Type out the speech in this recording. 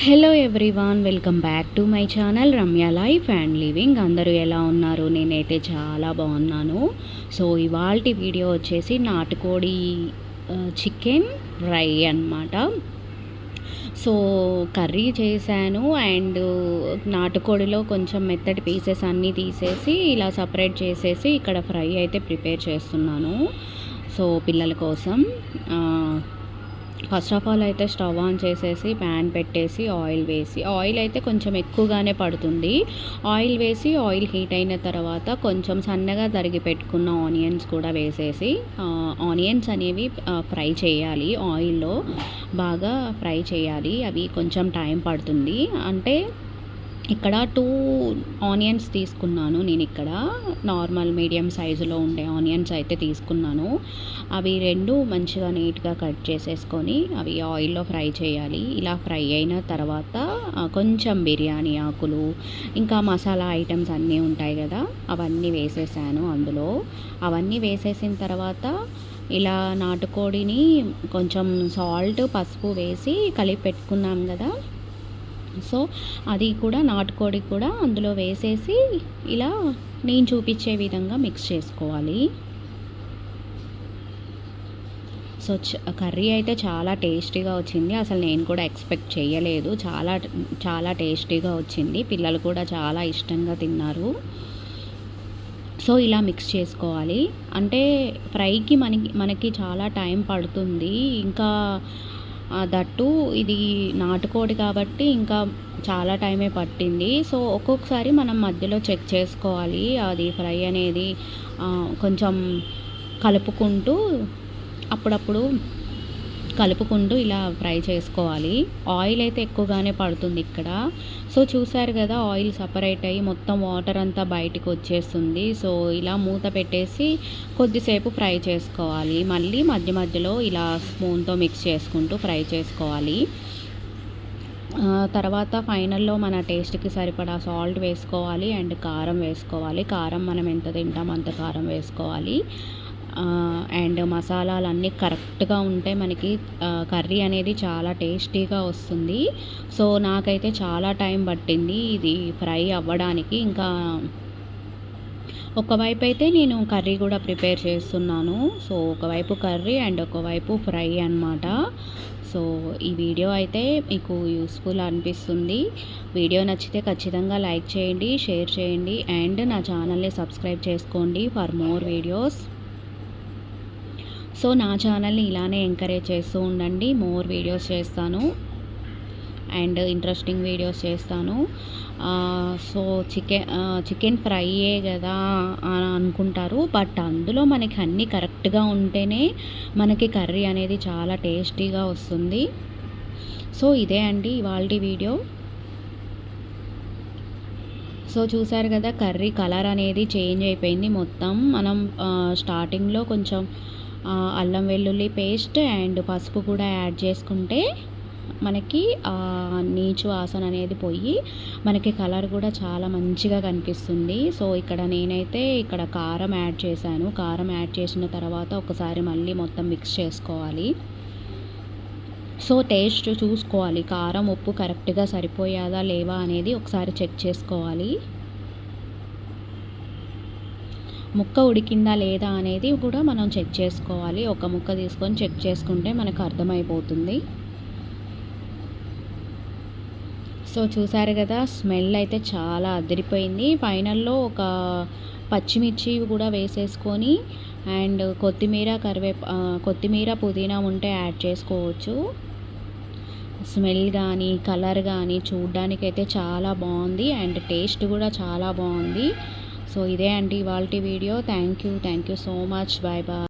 Hello everyone, welcome back to my channel Ramya life and living. అందరూ ఎలా ఉన్నారు? నేనైతే చాలా బాగున్నాను. సో ఇవాల్టి వీడియో వచ్చేసి నాటుకోడి చికెన్ ఫ్రై అన్నమాట. సో కర్రీ చేశాను అండ్ నాటుకోడిలో కొంచెం మెత్తటి పీసెస్ అన్నీ తీసేసి ఇలా సపరేట్ చేసేసి ఇక్కడ ఫ్రై అయితే ప్రిపేర్ చేస్తున్నాను. సో పిల్లల కోసం ఫస్ట్ ఆఫ్ ఆల్ అయితే స్టవ్ ఆన్ చేసేసి ప్యాన్ పెట్టేసి ఆయిల్ అయితే కొంచెం ఎక్కువగానే పడుతుంది. ఆయిల్ వేసి ఆయిల్ హీట్ అయిన తర్వాత కొంచెం సన్నగా తరిగి పెట్టుకున్న ఆనియన్స్ కూడా వేసేసి ఆనియన్స్ అనేవి ఫ్రై చేయాలి. ఆయిల్లో బాగా ఫ్రై చేయాలి. అవి కొంచెం టైం పడుతుంది. అంటే ఇక్కడ 2 ఆనియన్స్ తీసుకున్నాను. నేను ఇక్కడ నార్మల్ మీడియం సైజులో ఉండే ఆనియన్స్ అయితే తీసుకున్నాను. అవి 2 మంచిగా నీట్గా కట్ చేసేసుకొని అవి ఆయిల్లో ఫ్రై చేయాలి. ఇలా ఫ్రై అయిన తర్వాత కొంచెం బిర్యానీ ఆకులు ఇంకా మసాలా ఐటమ్స్ అన్నీ ఉంటాయి కదా, అవన్నీ వేసేసాను అందులో. అవన్నీ వేసేసిన తర్వాత ఇలా నాటుకోడిని కొంచెం సాల్ట్ పసుపు వేసి కలిపి పెట్టుకున్నాం కదా, సో అది కూడా నాటుకోడి కూడా అందులో వేసేసి ఇలా నేను చూపించే విధంగా మిక్స్ చేసుకోవాలి. సో కర్రీ అయితే చాలా టేస్టీగా వచ్చింది. అసలు నేను కూడా ఎక్స్పెక్ట్ చేయలేదు. చాలా చాలా టేస్టీగా వచ్చింది. పిల్లలు కూడా చాలా ఇష్టంగా తిన్నారు. సో ఇలా మిక్స్ చేసుకోవాలి. అంటే ఫ్రైకి మనకి చాలా టైం పడుతుంది. ఇంకా దట్టు ఇది నాటుకోడి కాబట్టి ఇంకా చాలా టైమే పట్టింది. సో ఒక్కొక్కసారి మనం మధ్యలో చెక్ చేసుకోవాలి. అది ఫ్రై అనేది కొంచెం కలుపుకుంటూ అప్పుడప్పుడు కలుపుకుంటూ ఇలా ఫ్రై చేసుకోవాలి. ఆయిల్ అయితే ఎక్కువగానే పడుతుంది ఇక్కడ. సో చూసారు కదా, ఆయిల్ సపరేట్ అయ్యి మొత్తం వాటర్ అంతా బయటికి వచ్చేస్తుంది. సో ఇలా మూత పెట్టేసి కొద్దిసేపు ఫ్రై చేసుకోవాలి. మళ్ళీ మధ్య మధ్యలో ఇలా స్పూన్తో మిక్స్ చేసుకుంటూ ఫ్రై చేసుకోవాలి. తర్వాత ఫైనల్లో మన టేస్ట్కి సరిపడా సాల్ట్ వేసుకోవాలి అండ్ కారం వేసుకోవాలి. కారం మనం ఎంత తింటాం అంత కారం వేసుకోవాలి. అండ్ మసాలాలన్నీ కరెక్ట్గా ఉంటే మనకి కర్రీ అనేది చాలా టేస్టీగా వస్తుంది. సో నాకైతే చాలా టైం పట్టింది ఇది ఫ్రై అవ్వడానికి. ఇంకా ఒకవైపు అయితే నేను కర్రీ కూడా ప్రిపేర్ చేస్తున్నాను. సో ఒకవైపు కర్రీ అండ్ ఒకవైపు ఫ్రై అన్నమాట. సో ఈ వీడియో అయితే మీకు యూస్ఫుల్ అనిపిస్తుంది. వీడియో నచ్చితే ఖచ్చితంగా లైక్ చేయండి, షేర్ చేయండి అండ్ నా ఛానల్ని సబ్స్క్రైబ్ చేసుకోండి ఫర్ మోర్ వీడియోస్. సో నా ఛానల్ని ఇలానే ఎంకరేజ్ చేస్తూ ఉండండి. మోర్ వీడియోస్ చేస్తాను అండ్ ఇంట్రెస్టింగ్ వీడియోస్ చేస్తాను. సో చికెన్ ఫ్రైయే కదా అని అనుకుంటారు, బట్ అందులో మనకి అన్నీ కరెక్ట్గా ఉంటేనే మనకి కర్రీ అనేది చాలా టేస్టీగా వస్తుంది. సో ఇదే అండి ఇవాల్టి వీడియో. సో చూసారు కదా, కర్రీ కలర్ అనేది చేంజ్ అయిపోయింది మొత్తం. మనం స్టార్టింగ్లో కొంచెం అల్లం వెల్లుల్లి పేస్ట్ అండ్ పసుపు కూడా యాడ్ చేసుకుంటే మనకి నీచు వాసన అనేది పోయి మనకి కలర్ కూడా చాలా మంచిగా కనిపిస్తుంది. సో నేనైతే ఇక్కడ కారం యాడ్ చేశాను. కారం యాడ్ చేసిన తర్వాత ఒకసారి మళ్ళీ మొత్తం మిక్స్ చేసుకోవాలి. సో టేస్ట్ చూసుకోవాలి, కారం ఉప్పు కరెక్ట్గా సరిపోయాదా లేవా అనేది ఒకసారి చెక్ చేసుకోవాలి. ముక్క ఉడికిందా లేదా అనేది కూడా మనం చెక్ చేసుకోవాలి. ఒక ముక్క తీసుకొని చెక్ చేసుకుంటే మనకు అర్థమైపోతుంది. సో చూసారు కదా, స్మెల్ అయితే చాలా అదిరిపోయింది. ఫైనల్లో ఒక పచ్చిమిర్చి కూడా వేసేసుకొని అండ్ కొత్తిమీర పుదీనా ఉంటే యాడ్ చేసుకోవచ్చు. స్మెల్ కానీ కలర్ కానీ చూడ్డానికైతే చాలా బాగుంది అండ్ టేస్ట్ కూడా చాలా బాగుంది. సో ఇదే అండి ఇవాల్టి video. Thank you so much. Bye bye.